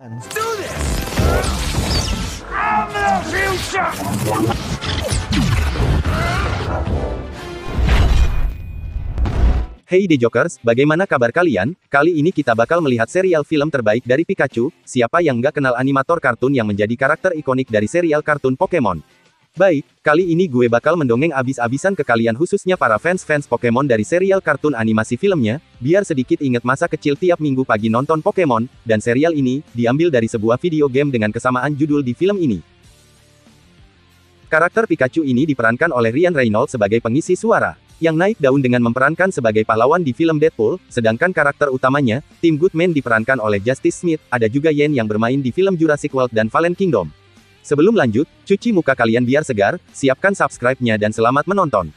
Do this! I'm the future! Hey The Jokers, bagaimana kabar kalian? Kali ini kita bakal melihat serial film terbaik dari Pikachu. Siapa yang nggak kenal animator kartun yang menjadi karakter ikonik dari serial kartun Pokemon? Baik, kali ini gue bakal mendongeng abis-abisan ke kalian khususnya para fans-fans Pokemon dari serial kartun animasi filmnya, biar sedikit inget masa kecil tiap minggu pagi nonton Pokemon, dan serial ini, diambil dari sebuah video game dengan kesamaan judul di film ini. Karakter Pikachu ini diperankan oleh Ryan Reynolds sebagai pengisi suara, yang naik daun dengan memerankan sebagai pahlawan di film Deadpool, sedangkan karakter utamanya, Tim Goodman diperankan oleh Justice Smith, ada juga Yen yang bermain di film Jurassic World dan Fallen Kingdom. Sebelum lanjut, cuci muka kalian biar segar, siapkan subscribe-nya dan selamat menonton.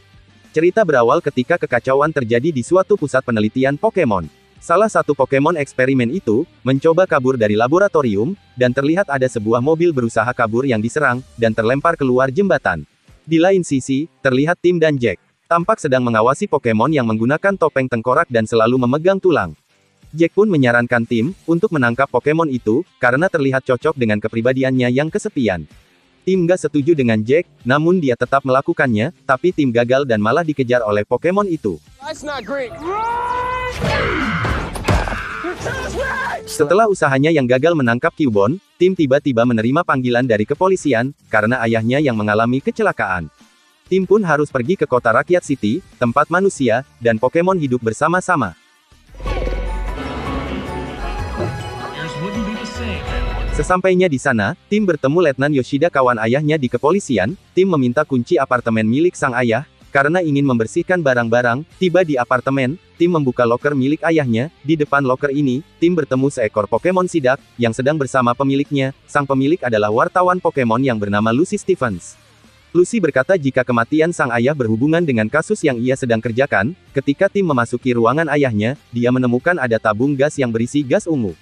Cerita berawal ketika kekacauan terjadi di suatu pusat penelitian Pokemon. Salah satu Pokemon eksperimen itu, mencoba kabur dari laboratorium, dan terlihat ada sebuah mobil berusaha kabur yang diserang, dan terlempar keluar jembatan. Di lain sisi, terlihat Tim dan Jack, tampak sedang mengawasi Pokemon yang menggunakan topeng tengkorak dan selalu memegang tulang. Jack pun menyarankan Tim untuk menangkap Pokemon itu, karena terlihat cocok dengan kepribadiannya yang kesepian. Tim gak setuju dengan Jack, namun dia tetap melakukannya, tapi Tim gagal dan malah dikejar oleh Pokemon itu. Setelah usahanya yang gagal menangkap Cubone, Tim tiba-tiba menerima panggilan dari kepolisian, karena ayahnya yang mengalami kecelakaan. Tim pun harus pergi ke kota rakyat City, tempat manusia dan Pokemon hidup bersama-sama. Sesampainya di sana, Tim bertemu Letnan Yoshida kawan ayahnya di kepolisian. Tim meminta kunci apartemen milik sang ayah, karena ingin membersihkan barang-barang. Tiba di apartemen, Tim membuka loker milik ayahnya. Di depan loker ini, Tim bertemu seekor Pokemon sidak, yang sedang bersama pemiliknya. Sang pemilik adalah wartawan Pokemon yang bernama Lucy Stevens. Lucy berkata jika kematian sang ayah berhubungan dengan kasus yang ia sedang kerjakan. Ketika Tim memasuki ruangan ayahnya, dia menemukan ada tabung gas yang berisi gas ungu.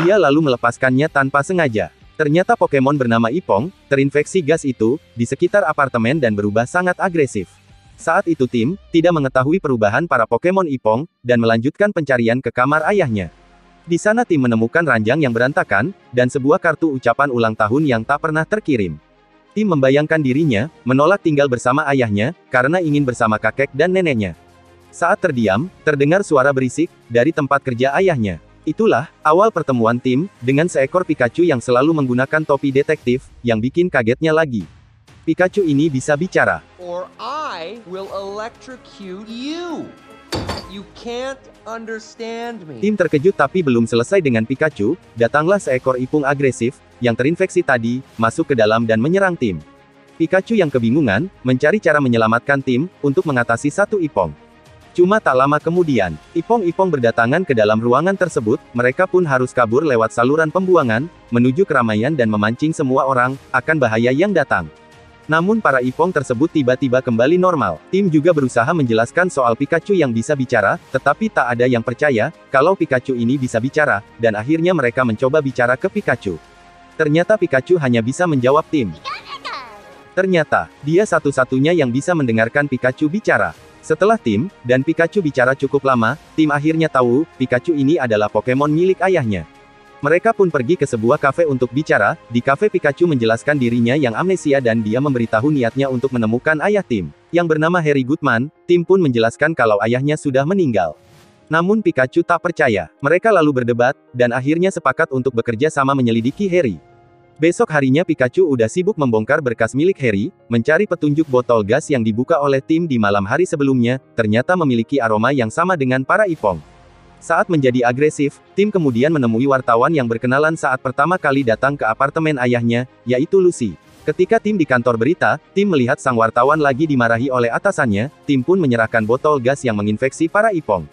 Dia lalu melepaskannya tanpa sengaja. Ternyata Pokemon bernama Ipong, terinfeksi gas itu, di sekitar apartemen dan berubah sangat agresif. Saat itu Tim, tidak mengetahui perubahan para Pokemon Ipong, dan melanjutkan pencarian ke kamar ayahnya. Di sana Tim menemukan ranjang yang berantakan, dan sebuah kartu ucapan ulang tahun yang tak pernah terkirim. Tim membayangkan dirinya, menolak tinggal bersama ayahnya, karena ingin bersama kakek dan neneknya. Saat terdiam, terdengar suara berisik, dari tempat kerja ayahnya. Itulah, awal pertemuan Tim, dengan seekor Pikachu yang selalu menggunakan topi detektif, yang bikin kagetnya lagi. Pikachu ini bisa bicara. Or I will electrocute you. You can't understand me. Tim terkejut tapi belum selesai dengan Pikachu, datanglah seekor Ipung agresif, yang terinfeksi tadi, masuk ke dalam dan menyerang Tim. Pikachu yang kebingungan, mencari cara menyelamatkan Tim, untuk mengatasi satu Ipong. Cuma tak lama kemudian, Ipong-Ipong berdatangan ke dalam ruangan tersebut, mereka pun harus kabur lewat saluran pembuangan, menuju keramaian dan memancing semua orang, akan bahaya yang datang. Namun para Ipong tersebut tiba-tiba kembali normal. Tim juga berusaha menjelaskan soal Pikachu yang bisa bicara, tetapi tak ada yang percaya, kalau Pikachu ini bisa bicara, dan akhirnya mereka mencoba bicara ke Pikachu. Ternyata Pikachu hanya bisa menjawab Tim. Ternyata, dia satu-satunya yang bisa mendengarkan Pikachu bicara. Setelah Tim dan Pikachu bicara cukup lama, Tim akhirnya tahu, Pikachu ini adalah Pokemon milik ayahnya. Mereka pun pergi ke sebuah kafe untuk bicara. Di kafe Pikachu menjelaskan dirinya yang amnesia dan dia memberitahu niatnya untuk menemukan ayah Tim, yang bernama Harry Goodman. Tim pun menjelaskan kalau ayahnya sudah meninggal. Namun Pikachu tak percaya. Mereka lalu berdebat, dan akhirnya sepakat untuk bekerja sama menyelidiki Harry. Besok harinya Pikachu udah sibuk membongkar berkas milik Harry, mencari petunjuk botol gas yang dibuka oleh Tim di malam hari sebelumnya, ternyata memiliki aroma yang sama dengan para Ipong. Saat menjadi agresif, Tim kemudian menemui wartawan yang berkenalan saat pertama kali datang ke apartemen ayahnya, yaitu Lucy. Ketika Tim di kantor berita, Tim melihat sang wartawan lagi dimarahi oleh atasannya. Tim pun menyerahkan botol gas yang menginfeksi para Ipong.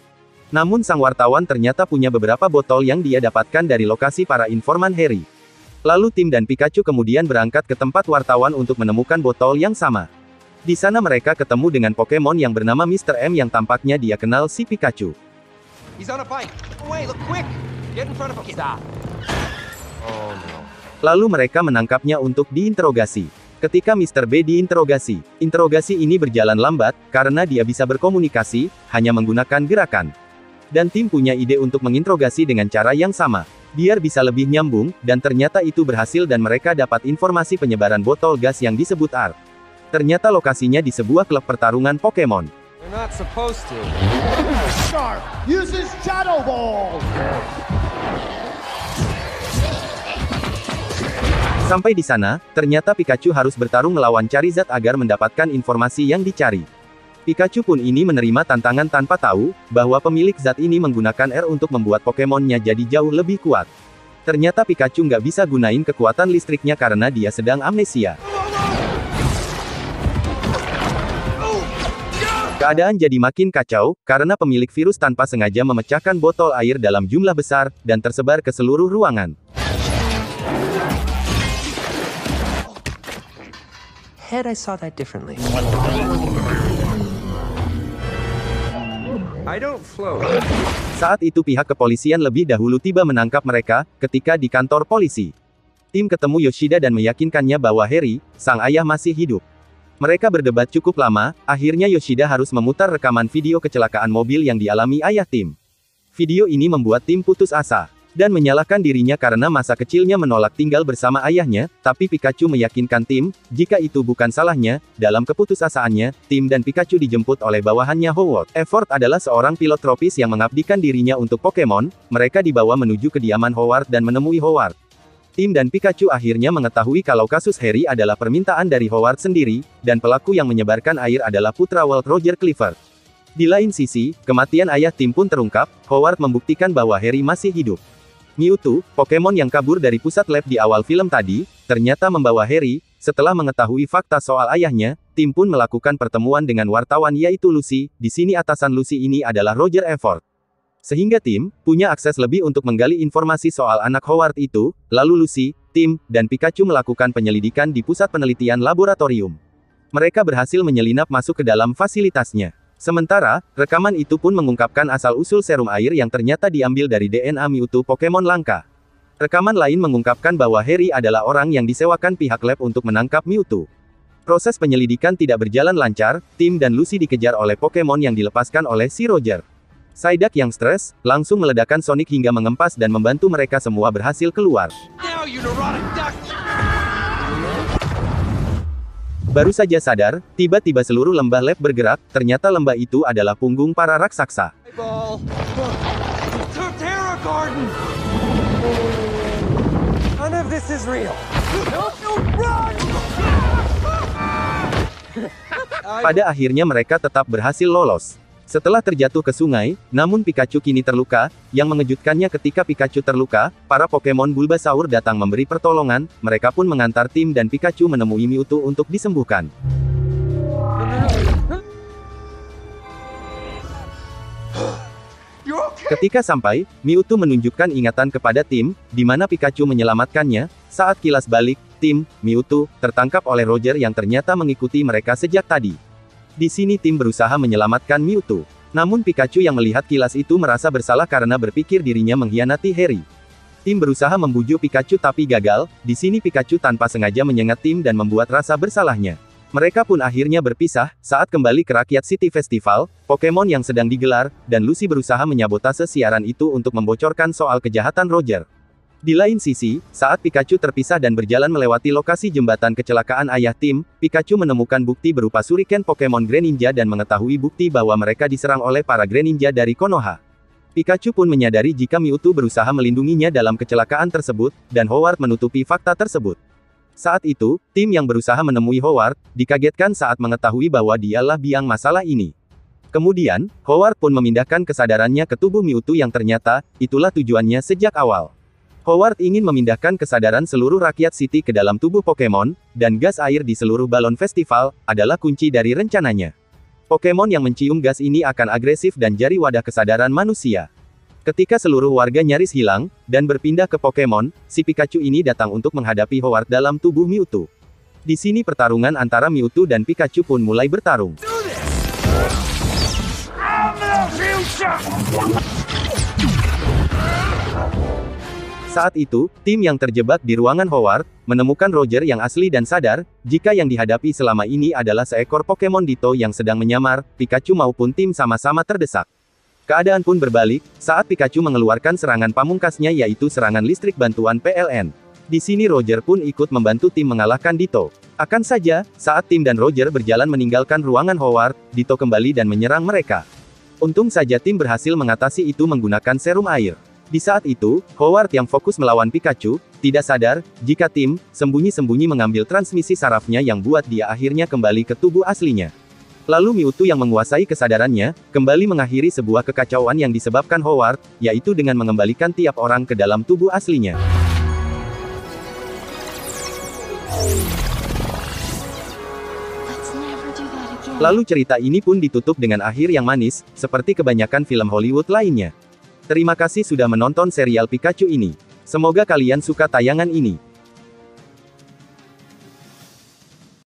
Namun sang wartawan ternyata punya beberapa botol yang dia dapatkan dari lokasi para informan Harry. Lalu Tim dan Pikachu kemudian berangkat ke tempat wartawan untuk menemukan botol yang sama. Di sana mereka ketemu dengan Pokemon yang bernama Mr. M yang tampaknya dia kenal si Pikachu. Lalu mereka menangkapnya untuk diinterogasi. Ketika Mr. B diinterogasi, interogasi ini berjalan lambat, karena dia bisa berkomunikasi, hanya menggunakan gerakan. Dan Tim punya ide untuk menginterogasi dengan cara yang sama. Biar bisa lebih nyambung, dan ternyata itu berhasil dan mereka dapat informasi penyebaran botol gas yang disebut ARK. Ternyata lokasinya di sebuah klub pertarungan Pokemon. They're not supposed to. Sharp uses Shadow Ball. Sampai di sana, ternyata Pikachu harus bertarung melawan Charizard agar mendapatkan informasi yang dicari. Pikachu pun ini menerima tantangan tanpa tahu, bahwa pemilik zat ini menggunakan R untuk membuat Pokemonnya jadi jauh lebih kuat. Ternyata Pikachu nggak bisa gunain kekuatan listriknya karena dia sedang amnesia. Keadaan jadi makin kacau, karena pemilik virus tanpa sengaja memecahkan botol air dalam jumlah besar, dan tersebar ke seluruh ruangan. Head, I saw that differently. I don't float. Saat itu pihak kepolisian lebih dahulu tiba menangkap mereka, ketika di kantor polisi. Tim ketemu Yoshida dan meyakinkannya bahwa Harry, sang ayah masih hidup. Mereka berdebat cukup lama, akhirnya Yoshida harus memutar rekaman video kecelakaan mobil yang dialami ayah Tim. Video ini membuat Tim putus asa, dan menyalahkan dirinya karena masa kecilnya menolak tinggal bersama ayahnya, tapi Pikachu meyakinkan Tim, jika itu bukan salahnya. Dalam keputusasaannya, Tim dan Pikachu dijemput oleh bawahannya Howard. Effort adalah seorang pilot tropis yang mengabdikan dirinya untuk Pokemon. Mereka dibawa menuju kediaman Howard dan menemui Howard. Tim dan Pikachu akhirnya mengetahui kalau kasus Harry adalah permintaan dari Howard sendiri, dan pelaku yang menyebarkan air adalah putra Walt Roger Clifford. Di lain sisi, kematian ayah Tim pun terungkap. Howard membuktikan bahwa Harry masih hidup. Mewtwo, Pokemon yang kabur dari pusat lab di awal film tadi, ternyata membawa Harry. Setelah mengetahui fakta soal ayahnya, Tim pun melakukan pertemuan dengan wartawan yaitu Lucy. Di sini atasan Lucy ini adalah Roger Effort. Sehingga Tim punya akses lebih untuk menggali informasi soal anak Howard itu. Lalu Lucy, Tim, dan Pikachu melakukan penyelidikan di pusat penelitian laboratorium. Mereka berhasil menyelinap masuk ke dalam fasilitasnya. Sementara, rekaman itu pun mengungkapkan asal-usul serum air yang ternyata diambil dari DNA Mewtwo Pokemon langka. Rekaman lain mengungkapkan bahwa Harry adalah orang yang disewakan pihak lab untuk menangkap Mewtwo. Proses penyelidikan tidak berjalan lancar, Tim dan Lucy dikejar oleh Pokemon yang dilepaskan oleh si Roger. Psyduck yang stres, langsung meledakkan Sonic hingga mengempas dan membantu mereka semua berhasil keluar. Now, you neurotic duck! Baru saja sadar, tiba-tiba seluruh lembah lab bergerak, ternyata lembah itu adalah punggung para raksasa. Ball. Terra Garden! None of this is real. Pada akhirnya mereka tetap berhasil lolos. Setelah terjatuh ke sungai, namun Pikachu kini terluka. Yang mengejutkannya ketika Pikachu terluka, para Pokemon Bulbasaur datang memberi pertolongan. Mereka pun mengantar Tim dan Pikachu menemui Mewtwo untuk disembuhkan. Ketika sampai, Mewtwo menunjukkan ingatan kepada Tim, di mana Pikachu menyelamatkannya. Saat kilas balik, Tim, Mewtwo, tertangkap oleh Roger yang ternyata mengikuti mereka sejak tadi. Di sini Tim berusaha menyelamatkan Mewtwo. Namun Pikachu yang melihat kilas itu merasa bersalah karena berpikir dirinya mengkhianati Harry. Tim berusaha membujuk Pikachu tapi gagal. Di sini Pikachu tanpa sengaja menyengat Tim dan membuat rasa bersalahnya. Mereka pun akhirnya berpisah. Saat kembali ke Rakyat City Festival, Pokemon yang sedang digelar, dan Lucy berusaha menyabotase siaran itu untuk membocorkan soal kejahatan Roger. Di lain sisi, saat Pikachu terpisah dan berjalan melewati lokasi jembatan kecelakaan ayah Tim, Pikachu menemukan bukti berupa Shuriken Pokemon Greninja dan mengetahui bukti bahwa mereka diserang oleh para Greninja dari Konoha. Pikachu pun menyadari jika Mewtwo berusaha melindunginya dalam kecelakaan tersebut, dan Howard menutupi fakta tersebut. Saat itu, Tim yang berusaha menemui Howard, dikagetkan saat mengetahui bahwa dialah biang masalah ini. Kemudian, Howard pun memindahkan kesadarannya ke tubuh Mewtwo yang ternyata, itulah tujuannya sejak awal. Howard ingin memindahkan kesadaran seluruh rakyat City ke dalam tubuh Pokemon, dan gas air di seluruh balon festival, adalah kunci dari rencananya. Pokemon yang mencium gas ini akan agresif dan jadi wadah kesadaran manusia. Ketika seluruh warga nyaris hilang, dan berpindah ke Pokemon, si Pikachu ini datang untuk menghadapi Howard dalam tubuh Mewtwo. Di sini pertarungan antara Mewtwo dan Pikachu pun mulai bertarung. Saat itu, tim yang terjebak di ruangan Howard, menemukan Roger yang asli dan sadar, jika yang dihadapi selama ini adalah seekor Pokemon Ditto yang sedang menyamar. Pikachu maupun tim sama-sama terdesak. Keadaan pun berbalik, saat Pikachu mengeluarkan serangan pamungkasnya yaitu serangan listrik bantuan PLN. Di sini Roger pun ikut membantu tim mengalahkan Ditto. Akan saja, saat tim dan Roger berjalan meninggalkan ruangan Howard, Ditto kembali dan menyerang mereka. Untung saja tim berhasil mengatasi itu menggunakan serum air. Di saat itu, Howard yang fokus melawan Pikachu, tidak sadar, jika tim, sembunyi-sembunyi mengambil transmisi sarafnya yang buat dia akhirnya kembali ke tubuh aslinya. Lalu Mewtwo yang menguasai kesadarannya, kembali mengakhiri sebuah kekacauan yang disebabkan Howard, yaitu dengan mengembalikan tiap orang ke dalam tubuh aslinya. Lalu cerita ini pun ditutup dengan akhir yang manis, seperti kebanyakan film Hollywood lainnya. Terima kasih sudah menonton serial Pikachu ini. Semoga kalian suka tayangan ini.